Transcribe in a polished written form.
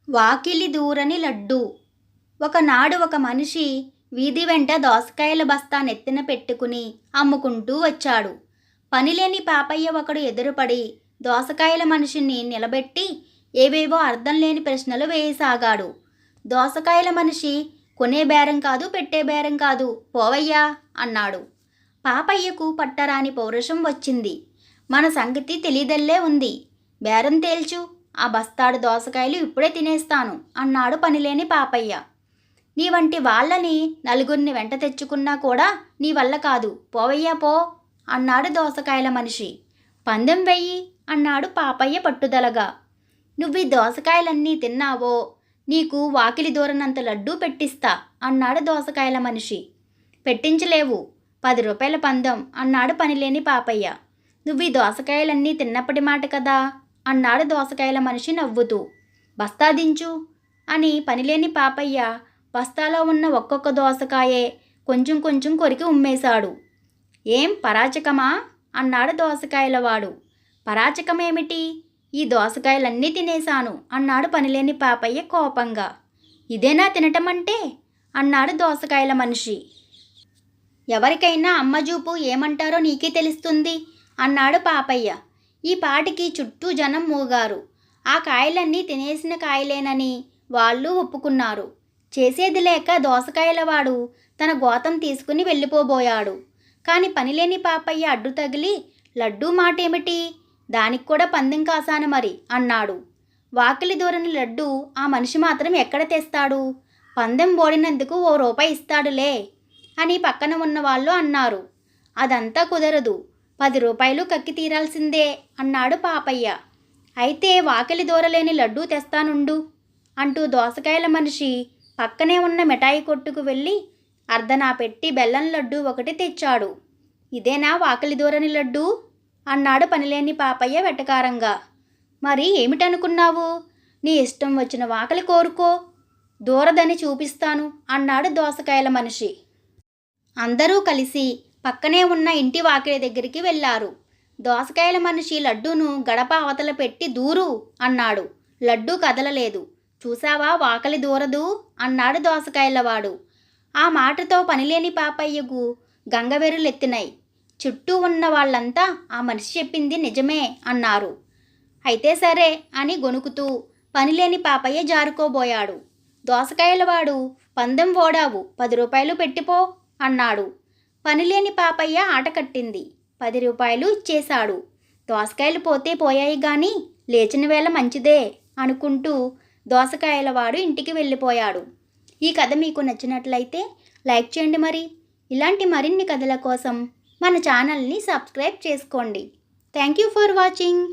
వాకిలి దూరని లడ్డు. ఒకనాడు ఒక మనిషి వీధి వెంట దోసకాయల బస్తా నెత్తిన పెట్టుకుని అమ్ముకుంటూ వచ్చాడు. పనిలేని పాపయ్య ఒకడు ఎదురుపడి దోసకాయల మనిషిని నిలబెట్టి ఏవేవో అర్థం లేని ప్రశ్నలు వేయసాగాడు. దోసకాయల మనిషి కొనే బేరం కాదు, పెట్టే బేరం కాదు, పోవయ్యా అన్నాడు. పాపయ్యకు పట్టరాని పౌరుషం వచ్చింది. మన సంగతి తెలియదల్లే ఉంది, బేరం తేల్చు, ఆ బస్తాడు దోసకాయలు ఇప్పుడే తినేస్తాను అన్నాడు పనిలేని పాపయ్య. నీ వంటి వాళ్ళని నలుగురిని వెంట తెచ్చుకున్నా కూడా నీ వల్ల కాదు, పోవయ్యా పో అన్నాడు దోసకాయల మనిషి. పందెం వెయ్యి అన్నాడు పాపయ్య పట్టుదలగా. నువ్వు ఈ దోసకాయలన్నీ తిన్నావో నీకు వాకిలి దూరనంత లడ్డూ పెట్టిస్తా అన్నాడు దోసకాయల మనిషి. పెట్టించలేవు, 10 రూపాయల పందెం అన్నాడు పనిలేని పాపయ్య. నువ్వు ఈ దోసకాయలన్నీ తిన్నప్పటి మాట కదా అన్నాడు దోసకాయల మనిషి నవ్వుతూ. బస్తా దించు అని పనిలేని పాపయ్య బస్తాలో ఉన్న ఒక్కొక్క దోసకాయే కొంచెం కొంచెం కొరికి ఉమ్మేశాడు. ఏం పరాచకమా అన్నాడు దోసకాయలవాడు. పరాచకమేమిటి, ఈ దోసకాయలన్నీ తినేశాను అన్నాడు పనిలేని పాపయ్య కోపంగా. ఇదేనా తినటమంటే అన్నాడు దోసకాయల మనిషి. ఎవరికైనా అమ్మజూపు ఏమంటారో నీకే తెలుస్తుంది అన్నాడు పాపయ్య. ఈ పాటికి చుట్టూ జనం మూగారు. ఆ కాయలన్నీ తినేసిన కాయలేనని వాళ్ళు ఒప్పుకున్నారు. చేసేది లేక దోసకాయలవాడు తన గోతం తీసుకుని వెళ్ళిపోబోయాడు. కాని పనిలేని పాపయ్య అడ్డు తగిలి, లడ్డూ మాటేమిటి, దానికి కూడా పందెం కాసాను మరి అన్నాడు. వాకిలి దూరని లడ్డు ఆ మనిషి మాత్రం ఎక్కడ తెస్తాడు, పందెం ఓడినందుకు 1 రూపాయి ఇస్తాడులే అని పక్కన ఉన్న వాళ్ళు అన్నారు. అదంతా కుదరదు, 10 రూపాయలు కక్కి తీరాల్సిందే అన్నాడు పాపయ్య. అయితే వాకిలి దూరలేని లడ్డూ తెస్తానుండు అంటూ దోసకాయల మనిషి పక్కనే ఉన్న మిఠాయి కొట్టుకు వెళ్ళి అర్ధనా పెట్టి బెల్లం లడ్డూ ఒకటి తెచ్చాడు. ఇదేనా వాకిలి దూరని లడ్డూ అన్నాడు పనిలేని పాపయ్య వెటకారంగా. మరి ఏమిటనుకున్నావు, నీ ఇష్టం వచ్చిన వాకిలి కోరుకో, దూరదని చూపిస్తాను అన్నాడు దోసకాయల మనిషి. అందరూ కలిసి పక్కనే ఉన్న ఇంటి వాకిలి దగ్గరికి వెళ్ళారు. దోసకాయల మనిషి లడ్డూను గడప అవతల పెట్టి దూరు అన్నాడు. లడ్డూ కదలలేదు. చూసావా, వాకిలి దూరదు అన్నాడు దోసకాయలవాడు. ఆ మాటతో పనిలేని పాపయ్యకు గంగవెర్రులెత్తినాయి. చుట్టూ ఉన్న వాళ్ళంతా ఆ మనిషి చెప్పింది నిజమే అన్నారు. అయితే సరే అని గొణుకుతూ పనిలేని పాపయ్య జారుకోబోయాడు. దోసకాయలవాడు, పందెం ఓడావు, 10 రూపాయలు పెట్టిపో అన్నాడు. పనిలేని పాపయ్య ఆట కట్టింది. 10 రూపాయలు ఇచ్చేశాడు. దోసకాయలు పోతే పోయాయి కానీ లేచిన వేళ మంచిదే అనుకుంటూ దోసకాయలవాడు ఇంటికి వెళ్ళిపోయాడు. ఈ కథ మీకు నచ్చినట్లయితే లైక్ చేయండి. మరి ఇలాంటి మరిన్ని కథల కోసం మన ఛానల్ని సబ్స్క్రైబ్ చేసుకోండి. Thank you for watching.